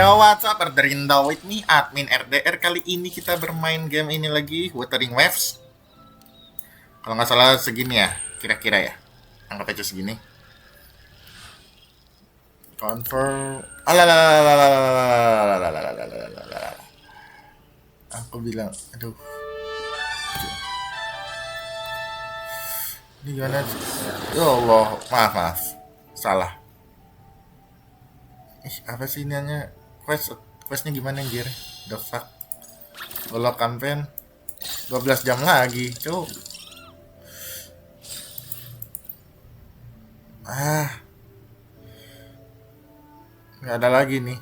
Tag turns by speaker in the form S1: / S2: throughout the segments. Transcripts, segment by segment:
S1: Yo, what's up, rdrindo with me, admin RDR. Kali ini kita bermain game ini lagi, Wuthering Waves. Kalau nggak salah segini ya, kira-kira ya. Anggap aja segini. Confirm. Aku bilang, aduh. Ini gimana? Ya Allah, maaf. Salah. Apa sih ini hanya questnya gimana anjir? The fuck. Golok campaign 12 jam lagi, cuy. Nggak ada lagi nih.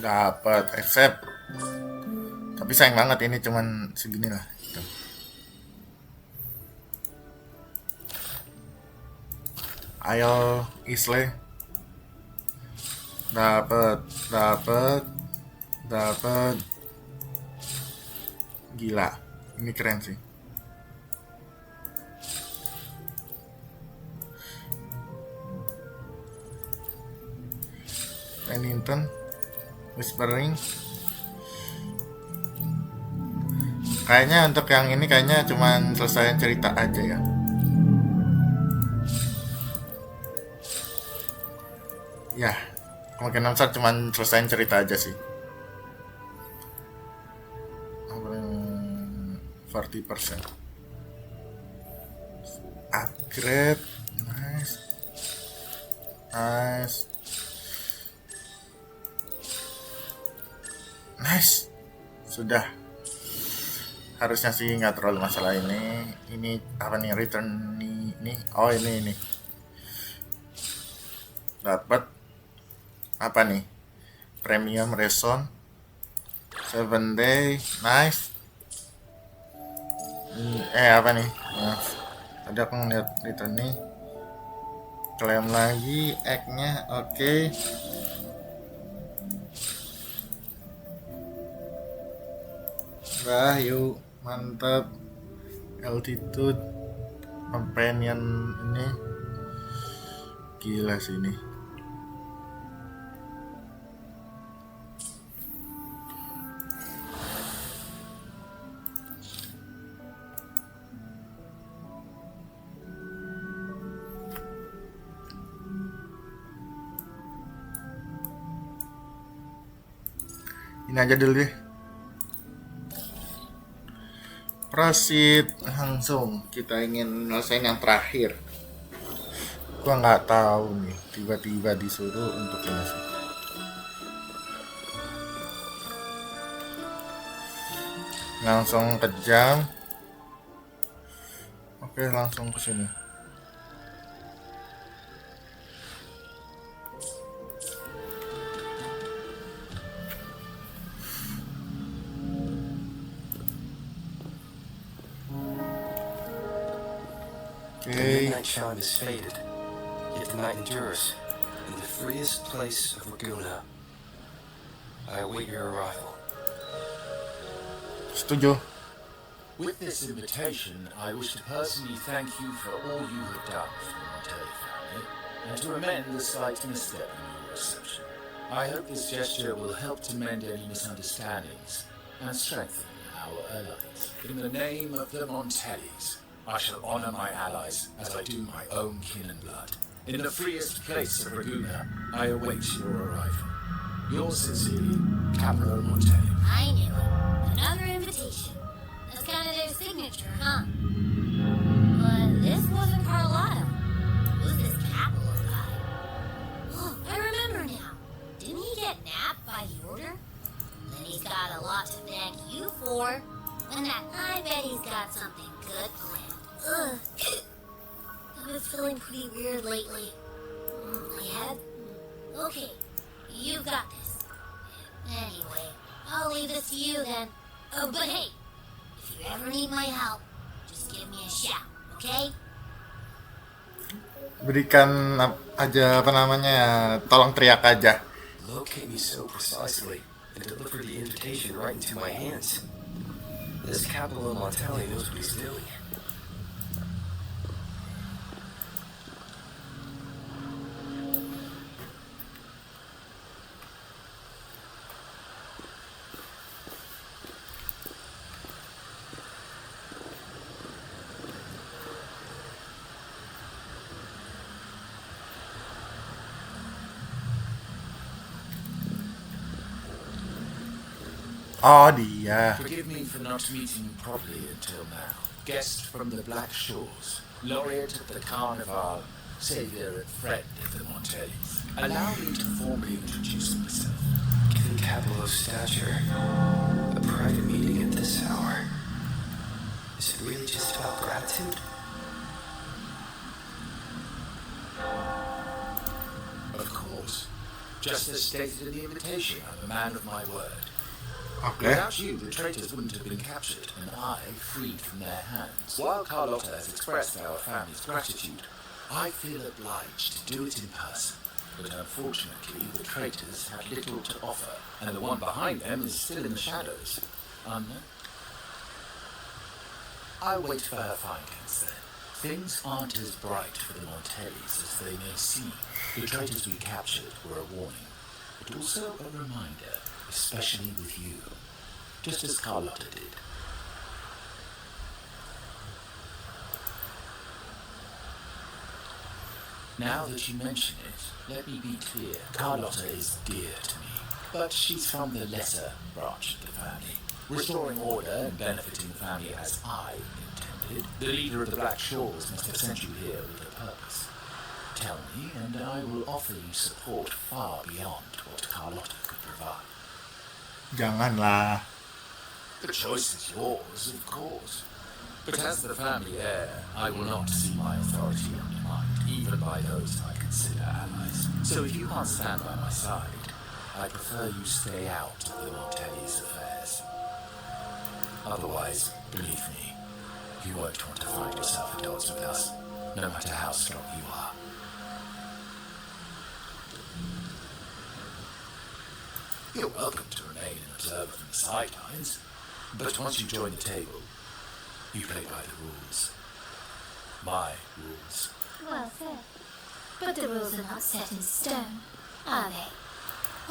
S1: Dapat accept. Tapi sayang banget ini cuman segini lah. Gitu. Ayo Isle. Dapat. Gila. Ini keren sih. Pennington, whispering. Kayaknya untuk yang ini kayaknya cuman selesaiin cerita aja ya. Ya, kemungkinan besar cuman selesaiin cerita aja sih. 40%. Upgrade. Nice. Sudah. Harusnya sih nggak terlalu masalah ini. Ini apa nih, return ini? Oh ini. Dapat apa nih? Premium reson 7 day. Nice. Apa nih? Tadi aku ngeliat return nih. Klaim lagi egg-nya. Oke. Wah, yuk, mantap. Altitude companion ini gila sih ini. Ini aja dulu deh. Proceed, langsung kita ingin nyelesain yang terakhir. Gua nggak tahu nih, tiba-tiba disuruh untuk ini sih. Langsung kejam. Oke, langsung ke sini.
S2: The midnight chime is faded, yet the night endures in the freest place of Laguna. I await your arrival.
S1: Setuju.
S3: With this invitation, I wish to personally thank you for all you have done for the Montelli family, and to amend the slight misstep in your reception. I hope this gesture will help to mend any misunderstandings and strengthen our alliance. In the name of the Montellis, I shall honor my allies as I do my own kin and blood. In the freest place of Laguna, I await your arrival. Yours sincerely, Capo Montelli.
S4: I knew it. Another invitation. That's kind of their signature, huh? But this wasn't Carlisle. Who's this Capo guy? Oh, I remember now. Didn't he get nabbed by the Order? Then he's got a lot to thank you for. And that I bet he's got something good planned. Ugh. I've been feeling pretty weird lately. My head? Okay, you got this. Anyway, I'll leave this to you then. Oh, but hey, if you ever need my help, just give me a shout, okay?
S1: Berikan aja apa namanya ya, tolong teriak aja.
S2: Locate me so precisely and deliver the invitation right into my hands. This capital of Montelli knows what he's doing.
S1: Oh dia.
S3: Forgive me for not meeting you properly until now. Guest from the Black Shores, laureate of the Carnival, savior and friend of the Montellis. Allow me to formally introduce myself.
S2: Given Capital's stature, a private meeting at this hour. Is it really just about gratitude?
S3: Of course. Just as stated in the invitation, I'm a man of my word.
S1: Oke.
S3: Without you, the traitors wouldn't have been captured, and I freed from their hands. While Carlotta has expressed our family's gratitude, I feel obliged to do it in person. But unfortunately, the traitors have little to offer, and the one behind them is still in the shadows. Unknown. I'll wait for her findings then. Things aren't as bright for the Montellis as they may seem. The traitors we captured were a warning, but also a reminder, especially with you, just as Carlotta did. Now that you mention it, let me be clear. Carlotta is dear to me, but she's from the lesser branch of the family. Restoring order and benefiting the family as I intended, the leader of the Black Shores must have sent you here with a purpose. Tell me, and I will offer you support far beyond what Carlotta could provide.
S1: Janganlah.
S3: The choice is yours, of course. But as the family heir, I will not see my authority undermined, even by those I consider allies. So if you can't stand by my side, I prefer you stay out of the Montelli's affairs. Otherwise, believe me, you won't want to find yourself at odds with us, no matter how strong you are. You're welcome to remain an observer from the sidelines, but once you join the table, you play by the rules. My rules.
S4: Well said. But the rules are not set in stone, are they?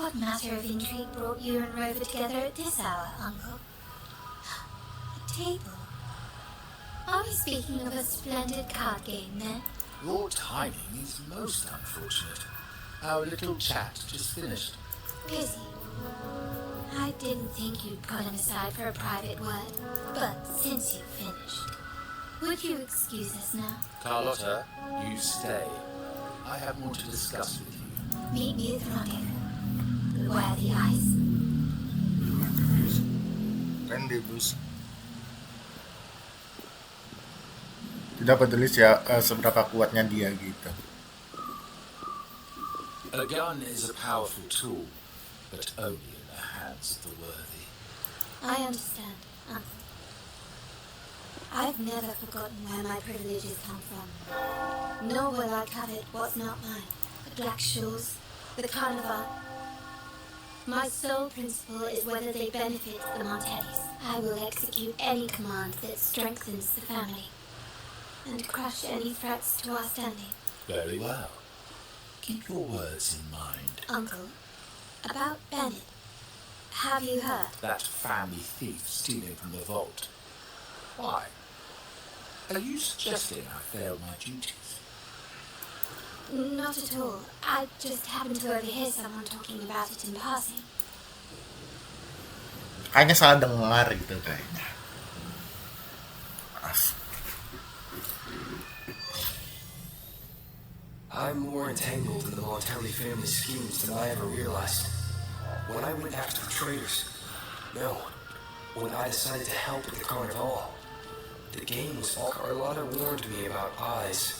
S4: What matter of intrigue brought you and Rover together at this hour, Uncle? A table? Are we speaking of a splendid card game, then?
S3: Your timing is most unfortunate. Our little chat just finished.
S4: Pity. I didn't think you'd put him aside for a private word, but since you've finished, would you excuse us now?
S3: Carlotta, you stay. I have more to discuss with you.
S4: Meet me at the rendezvous. Beware the ice.
S1: Rendezvous. Tidak peduli seberapa kuatnya dia gitu.
S3: A gun is a powerful tool, but only in the hands of the worthy.
S4: I understand, Uncle. I've never forgotten where my privileges come from. Nor will I covet what's not mine. The Black Shores, the Carnival. My sole principle is whether they benefit the Montellis. I will execute any command that strengthens the family, and crush any threats to our standing.
S3: Very well. Keep your words in mind.
S4: Uncle, about Bennett, have you heard?
S3: That family thief stealing from the vault. Why? Are you suggesting I failed my duties?
S4: Not at all. I just happened to overhear someone talking about it in passing.
S1: Kayaknya salah dengar gitu kayaknya.
S2: I'm more entangled in the Montelli family schemes than I ever realized. When I went after the traitors, no, when I decided to help with the Carnival, the game was all Carlotta warned me about eyes,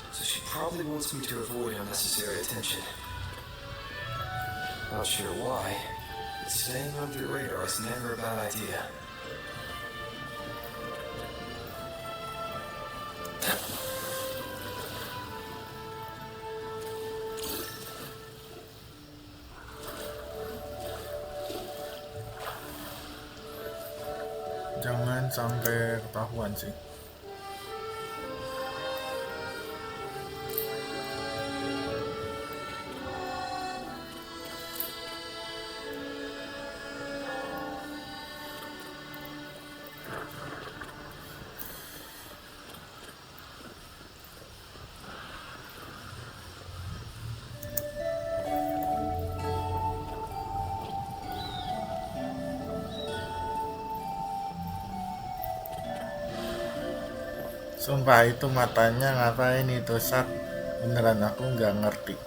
S2: so she probably wants me to avoid unnecessary attention. Not sure why, but staying under the radar is never a bad idea.
S1: Jangan sampai ketahuan sih. Sumpah itu matanya ngapain itu Sat? Beneran aku nggak ngerti.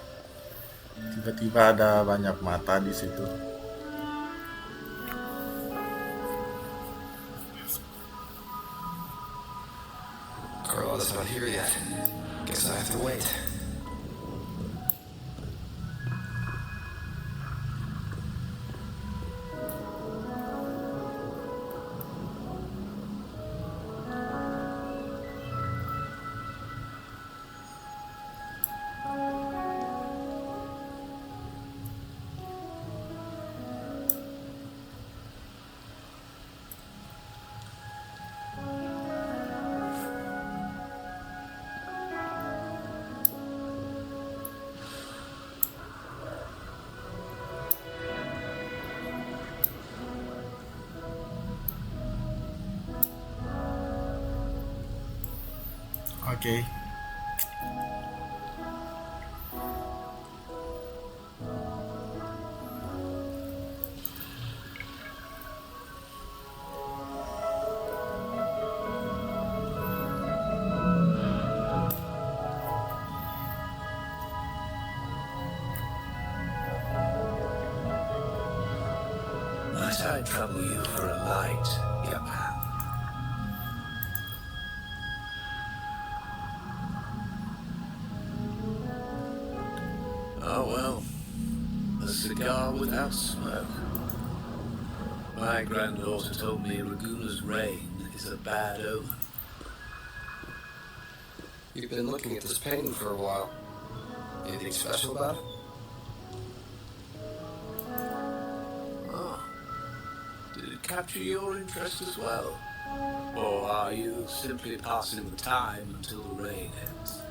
S1: Tiba-tiba ada banyak mata di situ.
S2: Carlotta's not here yet. Guess I have to wait.
S1: Oke.
S2: Might I trouble you for a light, young man?
S3: Oh well, a cigar without smoke. My granddaughter told me Raguna's rain is a bad omen.
S2: You've been looking at this painting for a while. Anything special about it?
S3: Oh, did it capture your interest as well? Or are you simply passing the time until the rain ends?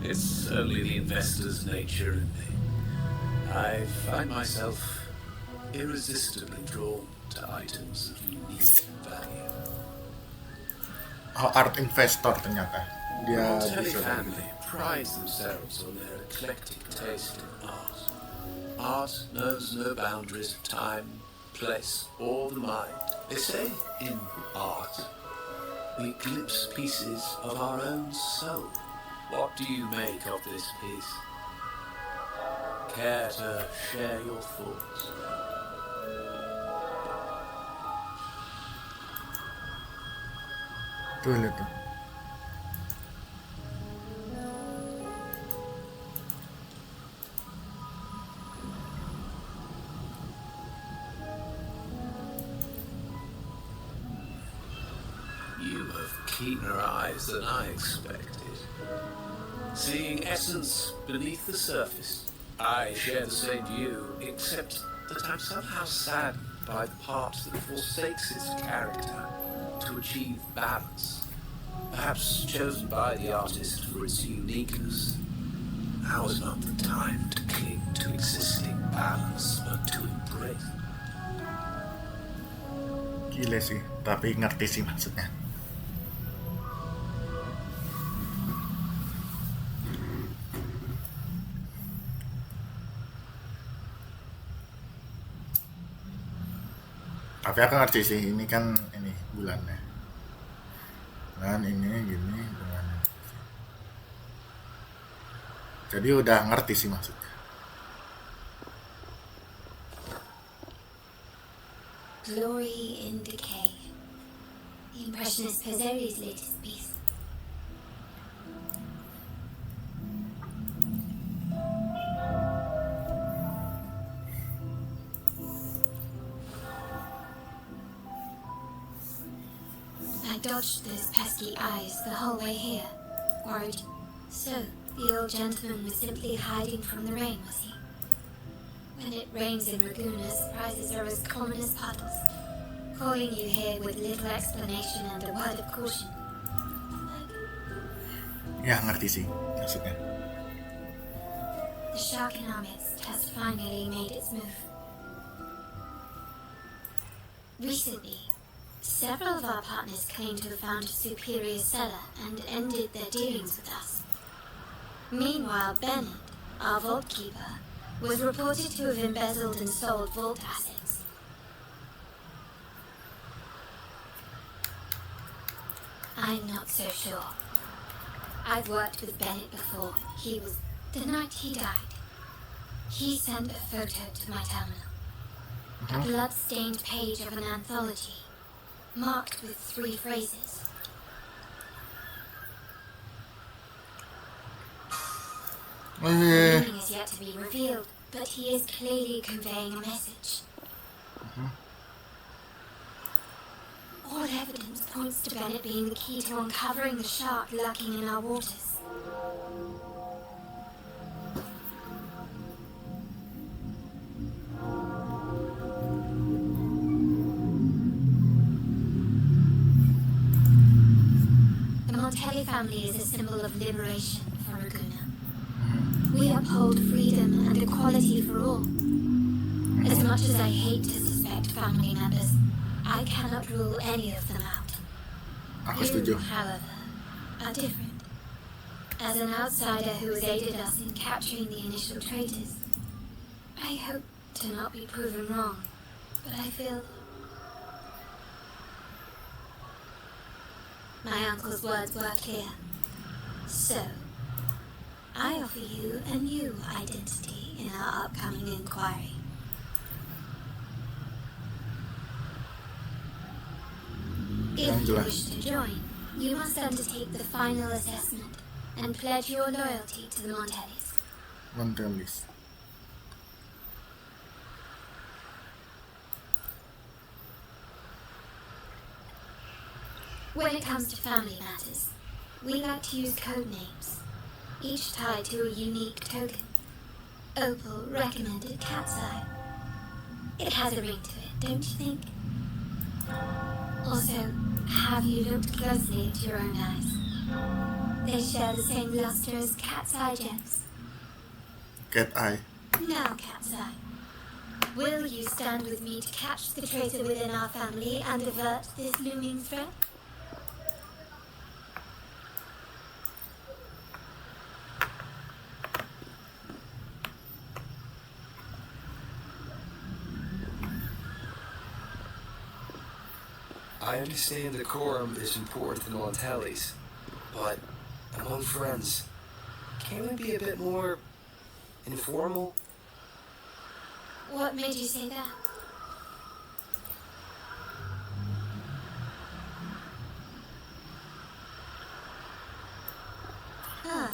S3: It's only the investor's nature in me. I find myself irresistibly drawn to items of unique value.
S1: Oh, art investor ternyata.
S3: The
S1: Dia
S3: Montelli
S1: bisa
S3: family prides themselves on their eclectic taste in art. Art knows no boundaries of time, place, or the mind. They say in art, we glimpse pieces of our own soul. What do you make of this piece? Care to share your thoughts?
S1: Betul itu.
S3: You have keener eyes than I expected. Seeing essence beneath the surface, I share the same view, except that I'm somehow saddened by the part that forsakes its character to achieve balance. Perhaps chosen by the artist for its uniqueness. Now is not the time to cling to existing balance, but to embrace.
S1: Gile sih, tapi ngerti sih maksudnya. Tapi aku ngerti sih, ini kan ini bulannya. Dan ini gini dengan. Jadi udah ngerti sih maksudnya.
S4: Glory in Decay. The Impressionist Pezzeri's latest piece. I dodged those pesky eyes the whole way here, worried So, the old gentleman was simply hiding from the rain, was he? When it rains in Ragusa, surprises are as common as puddles. Calling you here with little explanation and a word of caution.
S1: Ya, ngerti sih maksudnya.
S4: The shark in our midst has finally made its move. Recently, several of our partners claimed to have found a superior cellar and ended their dealings with us. Meanwhile, Bennett, our vault keeper, was reported to have embezzled and sold vault assets. I'm not so sure. I've worked with Bennett before. The night he died, he sent a photo to my terminal. A blood-stained page of an anthology, marked with 3 phrases. The meaning is yet to be revealed, but he is clearly conveying a message. All evidence points to Bennett being the key to uncovering the shark lurking in our waters. The Montelli family is a symbol of liberation for Ragusa. We uphold freedom and equality for all. As much as I hate to suspect family members, I cannot rule any of them out.
S1: Aku setuju.
S4: You, however, are different. As an outsider who has aided us in capturing the initial traitors, I hope to not be proven wrong, but I feel... My uncle's words were clear. So, I offer you a new identity in our upcoming inquiry. If you wish to join, you must undertake the final assessment and pledge your loyalty to the Montellis.
S1: Montellis.
S4: When it comes to family matters, we like to use code names, each tied to a unique token. Opal recommended Cat's Eye. It has a ring to it, don't you think? Also, have you looked closely at your own eyes? They share the same luster as Cat's Eye gems.
S1: Cat Eye.
S4: Now, Cat's Eye, will you stand with me to catch the traitor within our family and avert this looming threat?
S2: I understand decorum is important to the Montellis, but among friends, can't we be a bit more informal?
S4: What made you say that? Ah,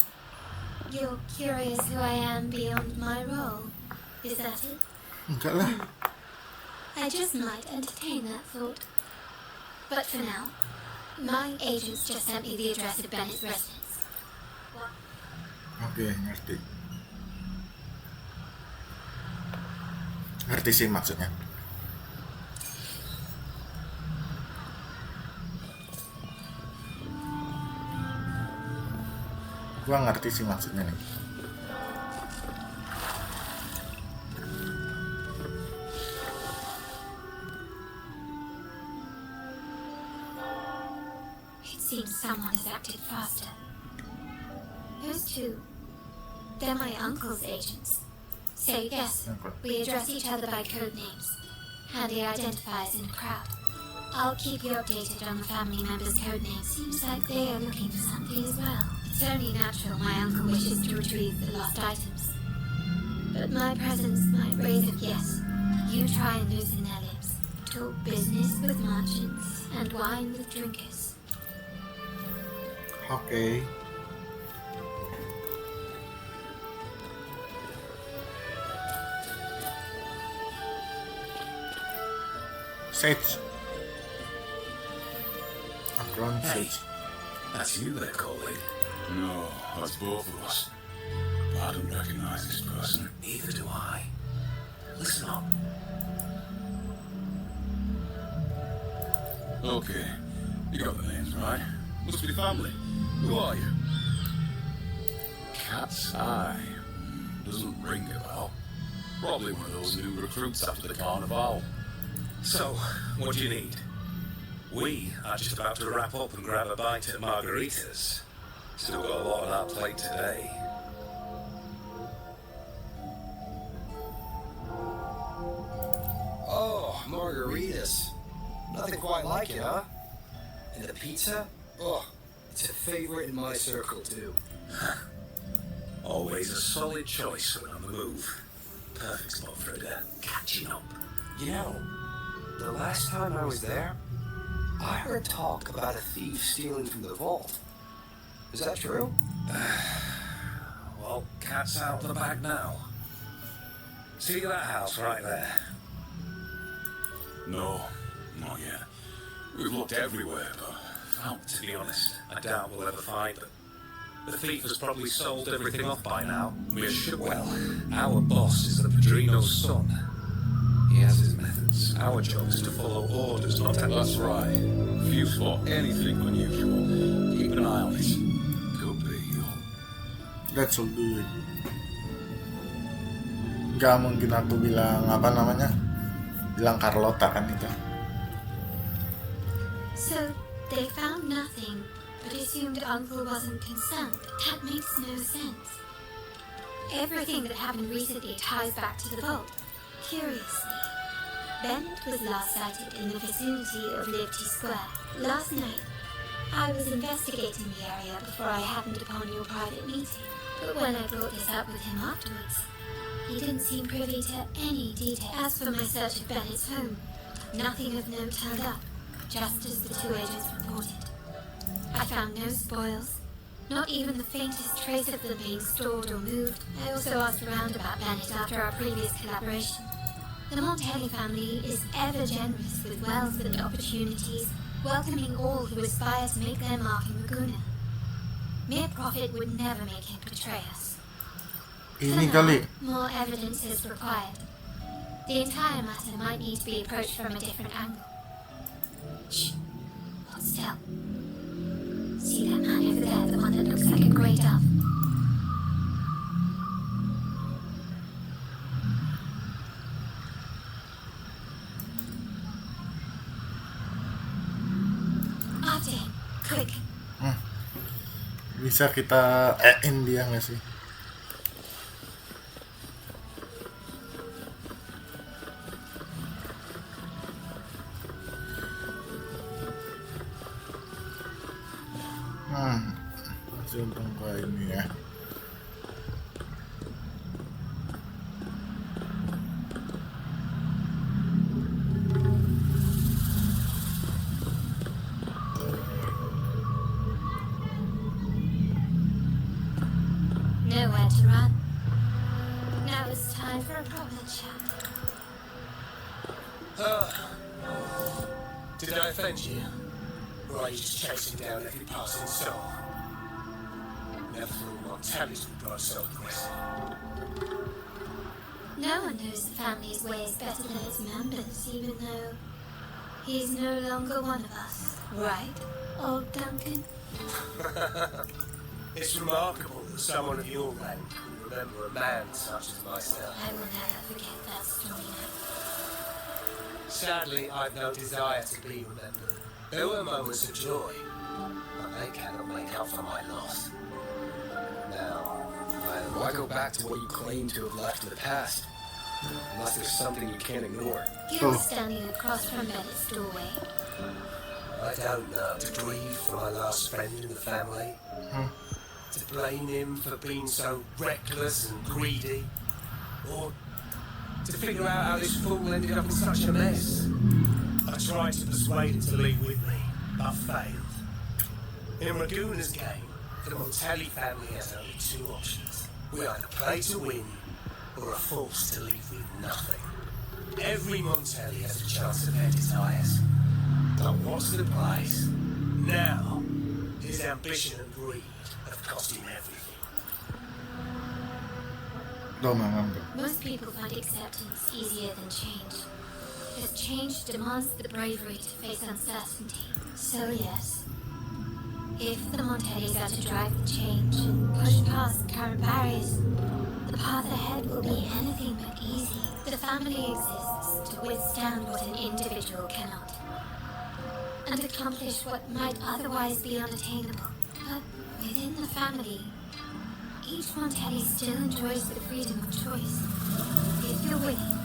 S4: you're curious who I am beyond my role. Is that it?
S1: Enggak lah.
S4: I just might entertain that thought. But for now, my agents just sent me the address of Bennett's residence.
S1: Oke, ngerti. Ngerti sih maksudnya. Gua ngerti sih maksudnya nih.
S4: Seems someone has acted faster. Those two, they're my uncle's agents. So yes, we address each other by code names. Handy identifiers in a crowd. I'll keep you updated on the family members' code names. Seems like they are looking for something as well. It's only natural my uncle wishes to retrieve the lost items. But my presence might raise it. Yes, you try and loosen their lips. Talk business with merchants and wine with drinkers.
S1: Oke. Sage. Akun Sage.
S2: That's you there, colleague.
S3: No, that's both of us. I don't recognize this person.
S2: Neither do I. Listen up.
S3: Okay, you got the names right. Must be family. Who are you? Cat's Eye. Doesn't ring a bell. Probably one of those new recruits after the carnival.
S2: So, what do you need? We are just about to wrap up and grab a bite at Margarita's. Still got a lot on our plate today. Oh, margaritas. Nothing quite like it, huh? And the pizza? Oh, it's a favorite in my circle, too. Always a solid choice when on the move. Perfect spot for a catching up. You know, the last time I was there, I heard talk about a thief stealing from the vault. Is that true? Well, cat's out of the bag now. See that house right there?
S3: No, not yet. We've looked everywhere, but found
S2: To be honest, I doubt we'll ever find them. The thief has probably sold everything off by now. We're sure. Well, our boss is the Padrino's son. He has his methods. Our job is to follow orders, not to...
S3: That's right. If you spot anything unusual, keep an eye on it. Could be you.
S1: That's all good. Gak mungkin aku bilang apa namanya? Bilang Carlota kan itu.
S4: So, they found nothing, but assumed Uncle wasn't concerned. That makes no sense. Everything that happened recently ties back to the vault. Curiously, Bennett was last sighted in the vicinity of Liberty Square. Last night, I was investigating the area before I happened upon your private meeting. But when I brought this up with him afterwards, he didn't seem privy to any detail. As for my search of Bennett's home, nothing of note turned up, just as the two agents reported. I found no spoils, not even the faintest trace of them being stored or moved. I also asked around about Bennett after our previous collaboration. The Montelli family is ever generous with wealth and opportunities, welcoming all who aspire to make their mark in Laguna. Mere profit would never make him betray us.
S1: Ini
S4: For now,
S1: kali.
S4: more evidence is required. The entire matter might need to be approached from a different angle. Shh. Hold still. See that man over there, the one that looks like a grey dove? After him, quick.
S1: Bisa kita in dia nggak sih? Masih untung ke ini ya.
S4: Nowhere to run. Now it's time for a proper chat.
S2: Did I offend you? Or are you just chasing down every passing soul? Never thought Montelli's would grow so aggressive.
S4: No one knows the family's ways better than its members, even though he's no longer one of us. Right, old Duncan?
S2: It's remarkable that someone of your rank would remember a man such as myself.
S4: I will never forget that story now.
S2: Sadly, I've no desire to be remembered. There were moments of joy, but they cannot make up for my loss. Now, why go back to what you claim to have left in the past? Unless there's something you can't ignore.
S4: You were standing across from Bennett's doorway.
S2: I don't know. To grieve for my last friend in the family? To blame him for being so reckless and greedy? Or to figure out how this fool ended up in such a mess? I tried to persuade him to leave with me, but failed. In Raguna's game, the Montelli family has only two options. We either play to win, or are forced to leave with nothing. Every Montelli has a chance of their desires. But what's the price? Now, His ambition and greed have cost him everything.
S4: Most people find acceptance easier than change. Because change demands the bravery to face uncertainty. So yes, if the Montellis are to drive the change and push past current barriers, the path ahead will be anything but easy. The family exists to withstand what an individual cannot, and accomplish what might otherwise be unattainable. But within the family, each Montelli still enjoys the freedom of choice. If you're willing,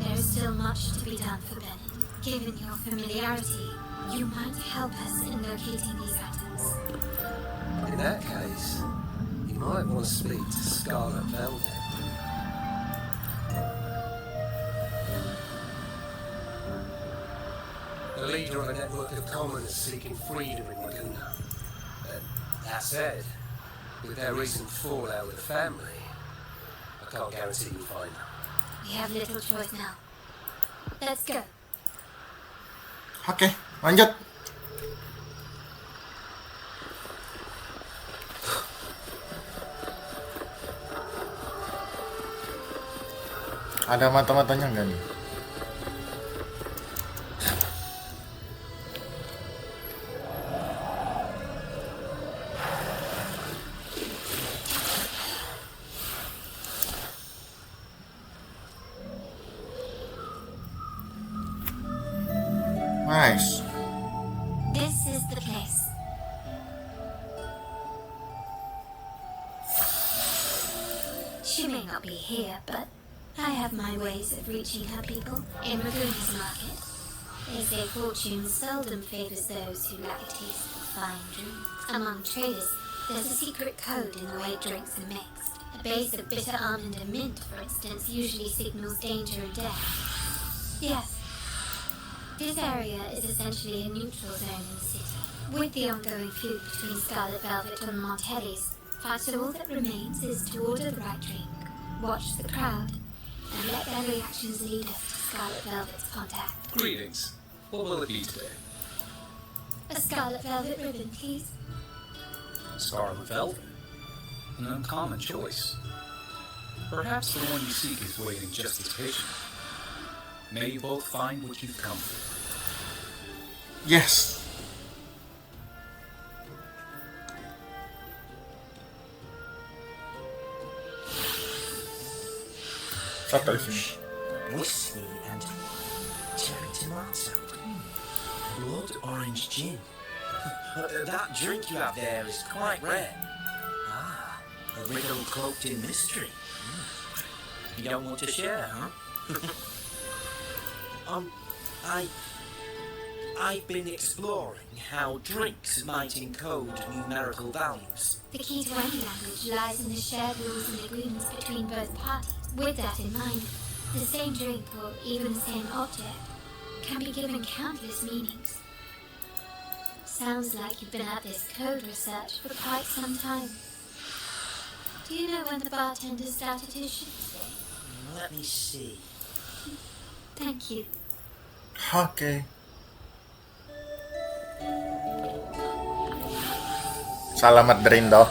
S4: there is still much to be done for Bennett. Given your familiarity, you might help us in locating these items.
S2: In that case, you might want to speak to Scarlet Velvet. The leader of a network of commoners seeking freedom in Laguna. That said, with their recent fallout with the family, I can't guarantee you'll find them.
S4: We have little choice now. Let's go.
S1: Oke, lanjut. Ada mata-matanya nggak nih? Nice.
S4: This is the place. She may not be here, but I have my ways of reaching her people. In Raguna's market, they say fortune seldom favors those who lack a taste for fine drinks. Among traders, there's a secret code in the way drinks are mixed. A base of bitter almond and mint, for instance, usually signals danger and death. Yes, this area is essentially a neutral zone in the city. With the ongoing feud between Scarlet Velvet and the Montellis, perhaps all that remains is to order the right drink, watch the crowd, and let their reactions lead us to Scarlet Velvet's contact.
S3: Greetings. What will it be today?
S4: A Scarlet Velvet ribbon, please.
S3: Scarlet Velvet? An uncommon choice. Perhaps the one you seek is waiting just as patiently. May you both find what you've come for.
S1: Yes. Satu sini.
S5: Whiskey and cherry tomato. Blood orange gin. That drink you have there is quite rare. Ah, a riddle cloaked in mystery. You don't want to share, huh? I've been exploring how drinks might encode numerical values.
S4: The key to any language lies in the shared rules and agreements between both parties. With that in mind, the same drink or even the same object can be given countless meanings. Sounds like you've been at this code research for quite some time. Do you know when the bartender started his shift today?
S5: Let me see.
S4: Thank you.
S1: Oke. Selamat rdrindo.